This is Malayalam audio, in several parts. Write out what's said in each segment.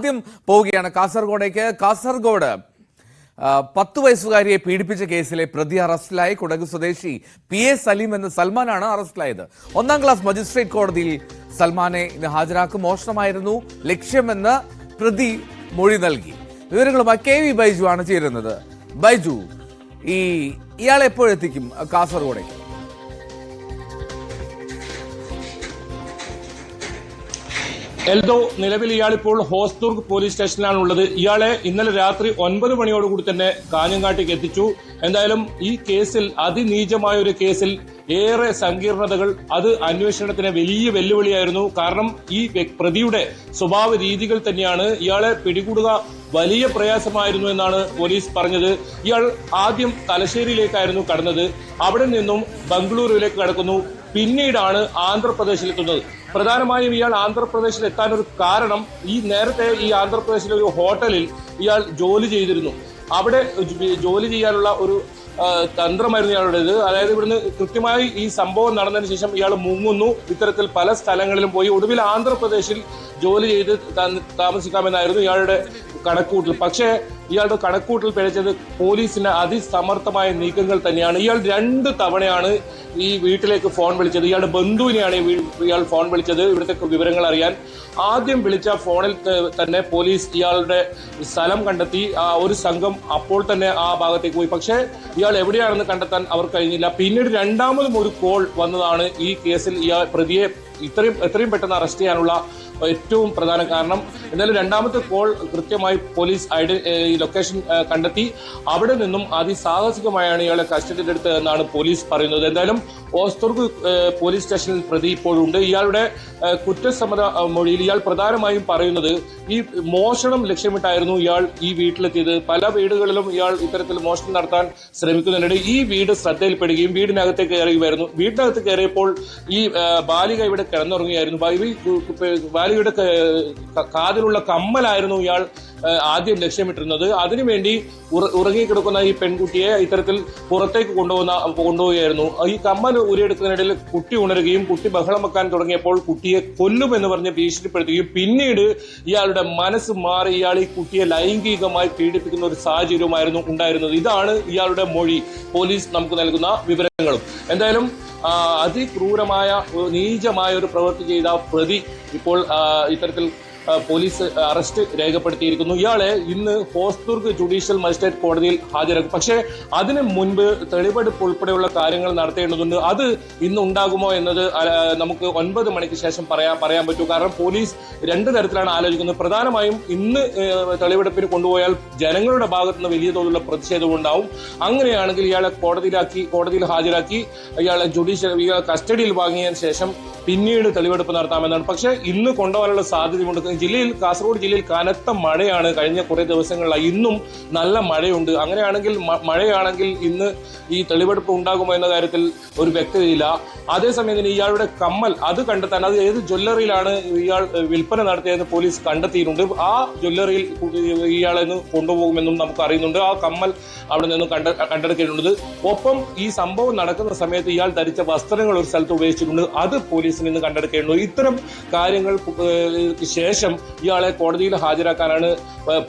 ആദ്യം പോവുകയാണ് കാസർഗോഡേക്ക്. കാസർഗോഡ് 10 വയസ്സുകാരിയെ പീഡിപ്പിച്ച കേസിലെ പ്രതി അറസ്റ്റിലായി. കുടക് സ്വദേശി PA സലീം എന്ന സൽമാനാണ് അറസ്റ്റിലായത്. 1ാം ക്ലാസ് മജിസ്ട്രേറ്റ് കോടതിയിൽ സൽമാനെ ഇന്ന് ഹാജരാക്കും. മോഷണമായിരുന്നു ലക്ഷ്യമെന്ന് പ്രതി മൊഴി നൽകി. വിവരങ്ങളുമായി KV ബൈജു ആണ് ചേരുന്നത്. ബൈജു, ഇയാൾ എപ്പോഴെത്തിക്കും കാസർഗോഡേക്ക്? എൽദോ, നിലവിൽ ഇയാളിപ്പോൾ ഹോസ്ദുർഗ് പോലീസ് സ്റ്റേഷനിലാണുള്ളത്. ഇയാളെ ഇന്നലെ രാത്രി 9 മണിയോടുകൂടി തന്നെ കാഞ്ഞങ്ങാട്ടേക്ക് എത്തിച്ചു. എന്തായാലും ഈ കേസിൽ, അതിനീചമായ ഒരു കേസിൽ ഏറെ സങ്കീർണതകൾ, അത് അന്വേഷണത്തിന് വലിയ വെല്ലുവിളിയായിരുന്നു. കാരണം ഈ പ്രതിയുടെ സ്വഭാവ രീതികൾ തന്നെയാണ് ഇയാളെ പിടികൂടുക വലിയ പ്രയാസമായിരുന്നു എന്നാണ് പോലീസ് പറഞ്ഞത്. ഇയാൾ ആദ്യം തലശ്ശേരിയിലേക്കായിരുന്നു കടന്നത്. അവിടെ നിന്നും ബംഗളൂരുവിലേക്ക് കടക്കുന്നു. പിന്നീടാണ് ആന്ധ്രാപ്രദേശിലെത്തുന്നത്. പ്രധാനമായും ഇയാൾ ആന്ധ്രാപ്രദേശിൽ എത്താനൊരു കാരണം, നേരത്തെ ഈ ആന്ധ്രാപ്രദേശിലെ ഒരു ഹോട്ടലിൽ ഇയാൾ ജോലി ചെയ്തിരുന്നു. അവിടെ ജോലി ചെയ്യാനുള്ള ഒരു തന്ത്രമായിരുന്നു ഇയാളുടേത്. അതായത് ഇവിടുന്ന് കൃത്യമായി ഈ സംഭവം നടന്നതിന് ശേഷം ഇയാൾ മുങ്ങുന്നു. ഇത്തരത്തിൽ പല സ്ഥലങ്ങളിലും പോയി ഒടുവിൽ ആന്ധ്രാപ്രദേശിൽ ജോലി ചെയ്ത് താമസിക്കാമെന്നായിരുന്നു ഇയാളുടെ കണക്കൂട്ടൽ. പക്ഷേ ഇയാളുടെ കണക്കൂട്ടൽ പിഴച്ചത് പോലീസിന്റെ അതിസമർത്ഥമായ നീക്കങ്ങൾ തന്നെയാണ്. ഇയാൾ 2 തവണയാണ് ഈ വീട്ടിലേക്ക് ഫോൺ വിളിച്ചത്. ഇയാളുടെ ബന്ധുവിനെയാണ് ഇയാൾ ഫോൺ വിളിച്ചത് ഇവിടുത്തെ വിവരങ്ങൾ അറിയാൻ. ആദ്യം വിളിച്ച ഫോണിൽ തന്നെ പോലീസ് ഇയാളുടെ സ്ഥലം കണ്ടെത്തി. ഒരു സംഘം അപ്പോൾ തന്നെ ആ ഭാഗത്തേക്ക് പോയി. പക്ഷേ ഇയാൾ എവിടെയാണെന്ന് കണ്ടെത്താൻ അവർ കഴിഞ്ഞില്ല. പിന്നീട് രണ്ടാമതും ഒരു കോൾ വന്നതാണ് ഈ കേസിൽ പ്രതിയെ എത്രയും പെട്ടെന്ന് അറസ്റ്റ് ചെയ്യാനുള്ള ഏറ്റവും പ്രധാന കാരണം. എന്നാലും രണ്ടാമത്തെ കോൾ കൃത്യമായി പോലീസ് ലൊക്കേഷൻ കണ്ടെത്തി. അവിടെ നിന്നും അതിസാഹസികമായാണ് ഇയാളെ കസ്റ്റഡിയിലെടുത്തത് എന്നാണ് പോലീസ് പറയുന്നത്. എന്തായാലും ഹോസ്ദുർഗ് പോലീസ് സ്റ്റേഷനിൽ പ്രതി ഇപ്പോഴുണ്ട്. ഇയാളുടെ കുറ്റസമ്മത മൊഴിയിൽ ഇയാൾ പ്രധാനമായും പറയുന്നത് ഈ മോഷണം ലക്ഷ്യമിട്ടായിരുന്നു ഇയാൾ ഈ വീട്ടിലെത്തിയത്. പല വീടുകളിലും ഇയാൾ ഇത്തരത്തിൽ മോഷണം നടത്താൻ ശ്രമിക്കുന്നുണ്ട്. ഈ വീട് ശ്രദ്ധയിൽപ്പെടുകയും വീടിനകത്തേക്ക് കയറുകയായിരുന്നു. വീടിനകത്ത് കയറിയപ്പോൾ ഈ ബാലിക ഇവിടെ കിടന്നുറങ്ങുകയായിരുന്നു. ബാലികയുടെ കാതിലുള്ള കമ്മലായിരുന്നു ഇയാൾ ആദ്യം ലക്ഷ്യമിട്ടിരുന്നത്. അതിനുവേണ്ടി ഉറങ്ങിക്കിടക്കുന്ന ഈ പെൺകുട്ടിയെ ഇത്തരത്തിൽ പുറത്തേക്ക് കൊണ്ടുപോവുകയായിരുന്നു. ഈ കമ്മൽ ഊരിയെടുക്കുന്നതിനിടയിൽ കുട്ടി ഉണരുകയും കുട്ടി ബഹളം വെക്കാൻ തുടങ്ങിയപ്പോൾ കുട്ടിയെ കൊല്ലുമെന്ന് പറഞ്ഞ് ഭീഷണിപ്പെടുത്തുകയും പിന്നീട് ഇയാളുടെ മനസ്സ് മാറി ഇയാൾ ഈ കുട്ടിയെ ലൈംഗികമായി പീഡിപ്പിക്കുന്ന ഒരു സാഹചര്യമായിരുന്നു ഉണ്ടായിരുന്നത്. ഇതാണ് ഇയാളുടെ മൊഴി. പോലീസ് നമുക്ക് നൽകുന്ന വിവരങ്ങളും. എന്തായാലും അതിക്രൂരമായ നീചമായ ഒരു പ്രവൃത്തി ചെയ്ത പ്രതി ഇപ്പോൾ ഇത്തരത്തിൽ പോലീസ് അറസ്റ്റ് രേഖപ്പെടുത്തിയിരിക്കുന്നു. ഇയാളെ ഇന്ന് ഹോസ്ദുർഗ് ജുഡീഷ്യൽ മജിസ്ട്രേറ്റ് കോടതിയിൽ ഹാജരാക്കും. പക്ഷേ അതിന് മുൻപ് തെളിവെടുപ്പ് ഉൾപ്പെടെയുള്ള കാര്യങ്ങൾ നടത്തേണ്ടതുണ്ട്. അത് ഇന്ന് ഉണ്ടാകുമോ എന്നത് നമുക്ക് 9 മണിക്ക് ശേഷം പറയാൻ പറ്റൂ. കാരണം പോലീസ് 2 തരത്തിലാണ് ആലോചിക്കുന്നത്. പ്രധാനമായും ഇന്ന് തെളിവെടുപ്പിന് കൊണ്ടുപോയാൽ ജനങ്ങളുടെ ഭാഗത്തു നിന്ന് വലിയ തോതിലുള്ള പ്രതിഷേധം ഉണ്ടാവും. അങ്ങനെയാണെങ്കിൽ ഇയാളെ കോടതിയിൽ ഹാജരാക്കി ഇയാളെ കസ്റ്റഡിയിൽ വാങ്ങിയതിനു ശേഷം പിന്നീട് തെളിവെടുപ്പ് നടത്താമെന്നാണ്. പക്ഷേ ഇന്ന് കൊണ്ടുപോകാനുള്ള സാധ്യതയുണ്ട്. കാസർഗോഡ് ജില്ലയിൽ കനത്ത മഴയാണ് കഴിഞ്ഞ കുറെ ദിവസങ്ങളിലായി. ഇന്നും നല്ല മഴയുണ്ട്. മഴയാണെങ്കിൽ ഇന്ന് ഈ തെളിവെടുപ്പ് ഉണ്ടാകുമോ എന്ന കാര്യത്തിൽ ഒരു വ്യക്തതയില്ല. അതേസമയം തന്നെ ഇയാളുടെ കമ്മൽ അത് കണ്ടെത്താൻ, അത് ഏത് ജ്വല്ലറിയിലാണ് ഇയാൾ വിൽപ്പന നടത്തിയതെന്ന് പോലീസ് കണ്ടെത്തിയിട്ടുണ്ട്. ആ ജ്വല്ലറിയിൽ ഇയാളെ കൊണ്ടുപോകുമെന്നും നമുക്ക് അറിയുന്നുണ്ട്. ആ കമ്മൽ അവിടെ നിന്നും കണ്ടെടുക്കേണ്ടത്. ഒപ്പം ഈ സംഭവം നടക്കുന്ന സമയത്ത് ഇയാൾ ധരിച്ച വസ്ത്രങ്ങൾ ഒരു സ്ഥലത്ത് ഉപയോഗിച്ചിട്ടുണ്ട്. അത് പോലീസിന് ഇന്ന് കണ്ടെടുക്കേണ്ടത്. ഇത്തരം കാര്യങ്ങൾക്ക് ശേഷം ഇയാളെ കോടതിയിൽ ഹാജരാക്കാനാണ്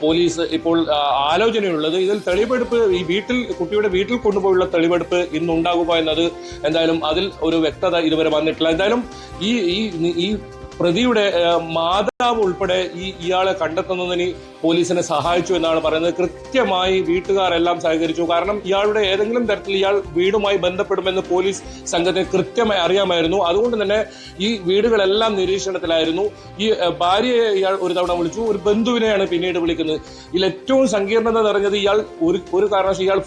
പോലീസ് ഇപ്പോൾ ആലോചനയുള്ളത്. ഇതിൽ തെളിവെടുപ്പ് കുട്ടിയുടെ വീട്ടിൽ കൊണ്ടുപോയുള്ള തെളിവെടുപ്പ് ഇന്നുണ്ടാകുമോ എന്നത് എന്തായാലും അതിൽ ഒരു വ്യക്തത ഇതുവരെ വന്നിട്ടില്ല. എന്തായാലും ഈ പ്രതിയുടെ മാതാവ് ഉൾപ്പെടെ ഇയാളെ കണ്ടെത്തുന്നതിന് പോലീസിനെ സഹായിച്ചു എന്നാണ് പറയുന്നത്. കൃത്യമായി വീട്ടുകാരെല്ലാം സഹകരിച്ചു. കാരണം ഇയാളുടെ ഏതെങ്കിലും തരത്തിൽ ഇയാൾ വീടുമായി ബന്ധപ്പെടുമെന്ന് പോലീസ് സംഘത്തിന് കൃത്യമായി അറിയാമായിരുന്നു. അതുകൊണ്ട് തന്നെ ഈ വീടുകളെല്ലാം നിരീക്ഷണത്തിലായിരുന്നു. ഈ ഭാര്യയെ ഇയാൾ ഒരു തവണ വിളിച്ചു. ഒരു ബന്ധുവിനെയാണ് പിന്നീട് വിളിക്കുന്നത്. ഇതിൽ ഏറ്റവും സങ്കീർണത നിറഞ്ഞത് ഇയാൾ ഒരു കാരണവശാലും ഇയാൾ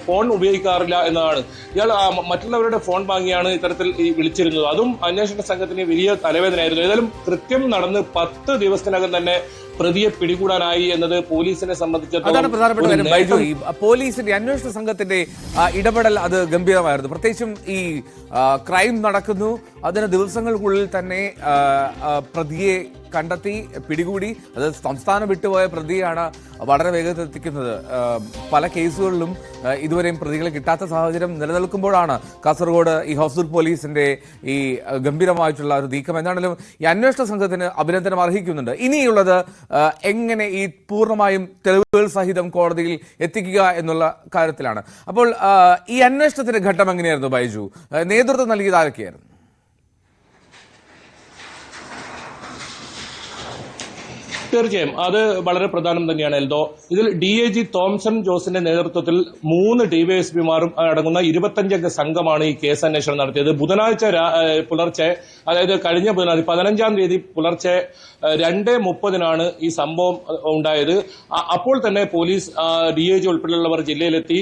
ഫോൺ ഉപയോഗിക്കാറില്ല എന്നതാണ്. ഇയാൾ മറ്റുള്ളവരുടെ ഫോൺ വാങ്ങിയാണ് ഇത്തരത്തിൽ വിളിച്ചിരുന്നത്. അതും അന്വേഷണ സംഘത്തിന് വലിയ തലവേദനയായിരുന്നു. ഏതായാലും കൃത്യം നടന്ന് 10 ദിവസത്തിനകം തന്നെ പ്രതിയെ പിടികൂടാനായി എന്നത് പോലീസിനെ സംബന്ധിച്ചിടത്തോളം പ്രധാനപ്പെട്ട കാര്യം. ബൈജു, പോലീസിന്റെ അന്വേഷണ സംഘത്തിന്റെ ഇടപെടൽ അത് ഗംഭീരമായിരുന്നു. പ്രത്യേകിച്ചും ഈ ക്രൈം നടക്കുന്നു, അതിന് ദിവസങ്ങൾക്കുള്ളിൽ തന്നെ പ്രതിയെ കണ്ടെത്തി പിടികൂടി. അത് സംസ്ഥാനം വിട്ടുപോയ പ്രതിയാണ് വളരെ വേഗത്തിൽ എത്തിക്കുന്നത്. പല കേസുകളിലും ഇതുവരെയും പ്രതികളെ കിട്ടാത്ത സാഹചര്യം നിലനിൽക്കുമ്പോഴാണ് കാസർഗോഡ് ഈ ഹോസ്ദുർഗ് പോലീസിന്റെ ഈ ഗംഭീരമായിട്ടുള്ള ഒരു നീക്കം. എന്താണെങ്കിലും ഈ അന്വേഷണ സംഘത്തിന് അഭിനന്ദനം അർഹിക്കുന്നുണ്ട്. ഇനിയുള്ളത് എങ്ങനെ ഈ പൂർണ്ണമായും തെളിവുകൾ സഹിതം കോടതിയിൽ എത്തിക്കുക എന്നുള്ള കാര്യത്തിലാണ്. അപ്പോൾ ഈ അന്വേഷണത്തിന്റെ ഘട്ടം എങ്ങനെയായിരുന്നു ബൈജു? നേതൃത്വം നൽകിയത് ആരൊക്കെയായിരുന്നു? തീർച്ചയായും അത് വളരെ പ്രധാനം തന്നെയാണ് എൽദോ. ഇതിൽ DIG തോംസൺ ജോസിന്റെ നേതൃത്വത്തിൽ 3 ഡിവൈഎസ്പിമാരും അടങ്ങുന്ന 25-അംഗ സംഘമാണ് ഈ കേസ് അന്വേഷണം നടത്തിയത്. ബുധനാഴ്ച പുലർച്ചെ, അതായത് കഴിഞ്ഞ ബുധനാഴ്ച 15-ാം തീയതി പുലർച്ചെ 2:30 ഈ സംഭവം ഉണ്ടായത്. അപ്പോൾ തന്നെ പോലീസ്, DIG ഉൾപ്പെടെയുള്ളവർ ജില്ലയിലെത്തി.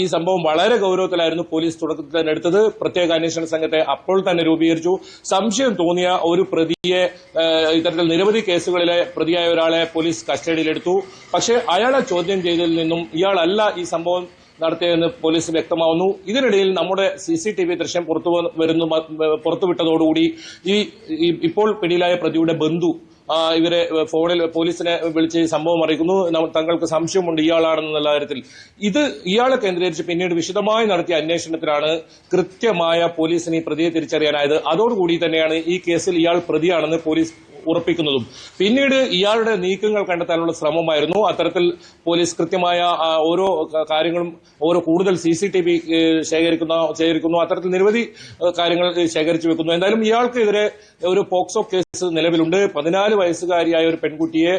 ഈ സംഭവം വളരെ ഗൗരവത്തിലായിരുന്നു പോലീസ് തുടക്കത്തിൽ തന്നെ എടുത്തത്. പ്രത്യേക അന്വേഷണ സംഘത്തെ അപ്പോൾ തന്നെ രൂപീകരിച്ചു. സംശയം തോന്നിയ ഒരു പ്രതിയെ, ഇത്തരത്തിൽ നിരവധി കേസുകളിലെ പ്രതിയായ ഒരാളെ പോലീസ് കസ്റ്റഡിയിലെടുത്തു. പക്ഷേ അയാളെ ചോദ്യം ചെയ്തതിൽ നിന്നും ഇയാളല്ല ഈ സംഭവം നടത്തിയതെന്ന് പോലീസ് വ്യക്തമാവുന്നു. ഇതിനിടയിൽ നമ്മുടെ CCTV ദൃശ്യം പുറത്തുവിട്ടതോടുകൂടി ഇപ്പോൾ പിടിയിലായ പ്രതിയുടെ ബന്ധു ഇവരെ ഫോണിൽ പോലീസിനെ വിളിച്ച് സംഭവം അറിയിക്കുന്നു. തങ്ങൾക്ക് സംശയമുണ്ട് ഇയാളാണെന്നുള്ള കാര്യത്തിൽ. ഇയാളെ കേന്ദ്രീകരിച്ച് പിന്നീട് വിശദമായി നടത്തിയ അന്വേഷണത്തിലാണ് കൃത്യമായ പോലീസിന് ഈ പ്രതിയെ തിരിച്ചറിയാനായത്. അതോടുകൂടി തന്നെയാണ് ഈ കേസിൽ ഇയാൾ പ്രതിയാണെന്ന് പോലീസ് ഉറപ്പിക്കുന്നതും. പിന്നീട് ഇയാളുടെ നീക്കങ്ങൾ കണ്ടെത്താനുള്ള ശ്രമമായിരുന്നു. അത്തരത്തിൽ പോലീസ് കൃത്യമായ ഓരോ കാര്യങ്ങളും കൂടുതൽ CCTV ശേഖരിക്കുന്നു. അത്തരത്തിൽ നിരവധി കാര്യങ്ങൾ ശേഖരിച്ചു വെക്കുന്നു. എന്തായാലും ഇയാൾക്കെതിരെ ഒരു പോക്സോ കേസ് നിലവിലുണ്ട്. 14 വയസ്സുകാരിയായ ഒരു പെൺകുട്ടിയെ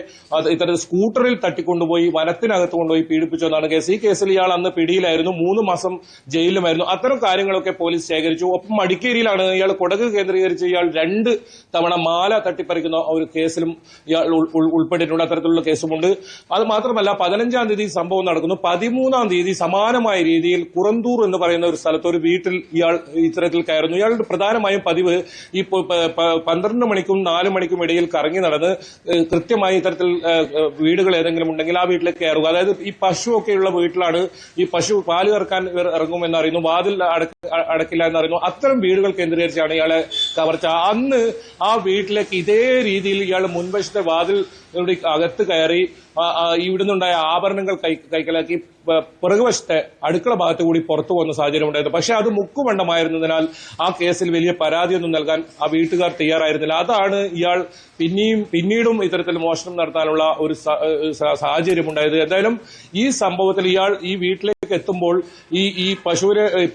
ഇത്തരത്തിൽ സ്കൂട്ടറിൽ തട്ടിക്കൊണ്ടുപോയി വനത്തിനകത്ത് കൊണ്ടുപോയി പീഡിപ്പിച്ചെന്നാണ് കേസ്. ഈ കേസിൽ ഇയാൾ അന്ന് പിടിയിലായിരുന്നു. 3 മാസം ജയിലിലുമായിരുന്നു. അത്തരം കാര്യങ്ങളൊക്കെ പോലീസ് ശേഖരിച്ചു. ഒപ്പം മടിക്കേരിയിലാണ് ഇയാൾ കൊടക് കേന്ദ്രീകരിച്ച് ഇയാൾ 2 തവണ മാല തട്ടിപ്പറിക്കുന്ന ഒരു കേസിലും ഇയാൾ ഉൾപ്പെട്ടിട്ടുണ്ട്. അത്തരത്തിലുള്ള കേസുമുണ്ട്. അത് മാത്രമല്ല 15-ാം തീയതി സംഭവം നടക്കുന്നു. 13-ാം തീയതി സമാനമായ രീതിയിൽ കുറന്തൂർ എന്ന് പറയുന്ന ഒരു സ്ഥലത്ത് ഒരു വീട്ടിൽ ഇയാൾ ഇത്തരത്തിൽ കയറുന്നു. ഇയാളുടെ പ്രധാനമായും പതിവ് ഈ 12 മണിക്കും 4 മണിക്കും ഇടയിൽ കറങ്ങി നടന്ന് കൃത്യമായി ഇത്തരത്തിൽ വീടുകൾ ഏതെങ്കിലും ഉണ്ടെങ്കിൽ ആ വീട്ടിലേക്ക് കയറുക. അതായത് ഈ പശുവൊക്കെയുള്ള വീട്ടിലാണ് ഈ പശു പാല് കറക്കാൻ ഇറങ്ങുമെന്നറിയുന്നു. വാതിൽ അടക്കില്ല എന്നറിയുന്നു. അത്തരം വീടുകൾ കേന്ദ്രീകരിച്ചാണ് ഇയാളെ കവർച്ച. അന്ന് ആ വീട്ടിലേക്ക് ഇതേ രീതിയിൽ ഇയാൾ മുൻവശത്തെ വാതിൽ അകത്ത് കയറി ഇവിടുന്നുണ്ടായ ആഭരണങ്ങൾ കൈക്കലാക്കി പിറകുവശത്തെ അടുക്കള ഭാഗത്ത് കൂടി പുറത്തു പോകുന്ന സാഹചര്യം ഉണ്ടായിരുന്നു. പക്ഷെ അത് മുക്കുമണ്ഡമായിരുന്നതിനാൽ ആ കേസിൽ വലിയ പരാതിയൊന്നും നൽകാൻ ആ വീട്ടുകാർ തയ്യാറായിരുന്നില്ല. അതാണ് ഇയാൾ പിന്നീടും ഇത്തരത്തിൽ മോഷണം നടത്താനുള്ള ഒരു സാഹചര്യം ഉണ്ടായത്. എന്തായാലും ഈ സംഭവത്തിൽ ഇയാൾ ഈ വീട്ടിലേക്ക് എത്തുമ്പോൾ ഈ പശുവിനെ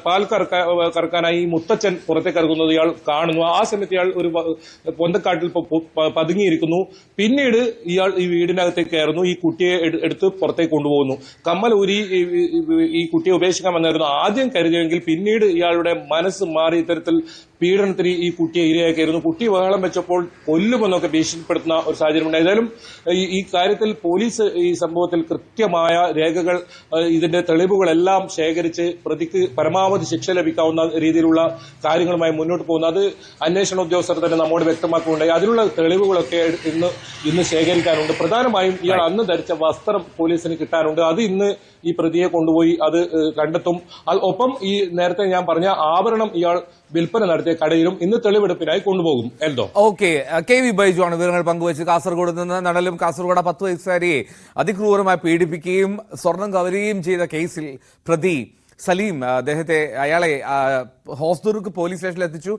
പാൽ കറക്കാനായി ഈ മുത്തച്ഛൻ പുറത്തേക്ക് ഇറങ്ങുന്നത് ഇയാൾ കാണുന്നു. ആ സമയത്ത് ഇയാൾ ഒരു പൊന്തക്കാട്ടിൽ പതുങ്ങിയിരിക്കുന്നു. പിന്നീട് ഇയാൾ ഈ വീടിനകത്തേക്ക് കയറുന്നു. ഈ കുട്ടിയെ എടുത്ത് പുറത്തേക്ക് കൊണ്ടുപോകുന്നു. കമ്മലൂരി ഈ കുട്ടിയെ ഉപേക്ഷിക്കാൻ വന്നായിരുന്നു ആദ്യം കരുതിയെങ്കിൽ പിന്നീട് ഇയാളുടെ മനസ്സ് മാറി ഇത്തരത്തിൽ പീഡനത്തിന് ഈ കുട്ടിയെ ഇരയാക്കിയിരുന്നു. കുട്ടി ബഹളം വെച്ചപ്പോൾ കൊല്ലുമെന്നൊക്കെ ഭീഷണിപ്പെടുത്തുന്ന ഒരു സാഹചര്യം ഉണ്ട്. ഏതായാലും ഈ കാര്യത്തിൽ പോലീസ് ഈ സംഭവത്തിൽ കൃത്യമായ രേഖകൾ, ഇതിന്റെ തെളിവുകളെല്ലാം ശേഖരിച്ച് പ്രതിക്ക് പരമാവധി ശിക്ഷ ലഭിക്കാവുന്ന രീതിയിലുള്ള കാര്യങ്ങളുമായി മുന്നോട്ട് പോകുന്നു. അത് അന്വേഷണ ഉദ്യോഗസ്ഥർ തന്നെ നമ്മോട് വ്യക്തമാക്കുകയുണ്ടായി. അതിനുള്ള തെളിവുകളൊക്കെ ഇന്ന് ശേഖരിക്കാനുണ്ട്. പ്രധാനമായും ഇയാൾ അന്ന് ധരിച്ച വസ്ത്രം പോലീസിന് കിട്ടാനുണ്ട്. അത് ഇന്ന് ഈ പ്രതിയെ കൊണ്ടുപോയി അത് കണ്ടെത്തും. ഒപ്പം ഈ നേരത്തെ ഞാൻ പറഞ്ഞ ആഭരണം ഇയാൾ വിൽപ്പന നടത്തിയ കടയിലും ഇന്ന് തെളിവെടുപ്പിനായി കൊണ്ടുപോകും. എൽദോ. ഓക്കെ, KV ബൈജു ആണ് വിവരങ്ങൾ പങ്കുവച്ച് കാസർഗോഡ് നിന്ന്. നടലും കാസർഗോഡ് 10 വയസ്സുകാരിയെ അതിക്രൂരമായി പീഡിപ്പിക്കുകയും സ്വർണം കവരുകയും ചെയ്ത കേസിൽ പ്രതി സലീം, അയാളെ ഹോസ്ദുർഗ് പോലീസ് സ്റ്റേഷനിൽ എത്തിച്ചു.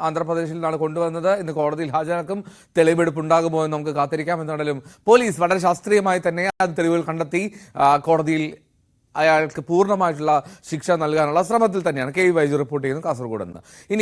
ആന്ധ്രാപ്രദേശിൽ നിന്നാണ് കൊണ്ടുവന്നത്. ഇന്ന് കോടതിയിൽ ഹാജരാക്കും. തെളിവെടുപ്പ് ഉണ്ടാകുമോ എന്ന് നമുക്ക് കാത്തിരിക്കാം. എന്നാലും പോലീസ് വളരെ ശാസ്ത്രീയമായി തന്നെ തെളിവുകൾ കണ്ടെത്തി കോടതിയിൽ അയാൾക്ക് പൂർണ്ണമായിട്ടുള്ള ശിക്ഷ നൽകാനുള്ള ശ്രമത്തിൽ തന്നെയാണ് KV ബൈജു റിപ്പോർട്ട് ചെയ്യുന്നത് കാസർഗോഡ് നിന്ന്. ഇനി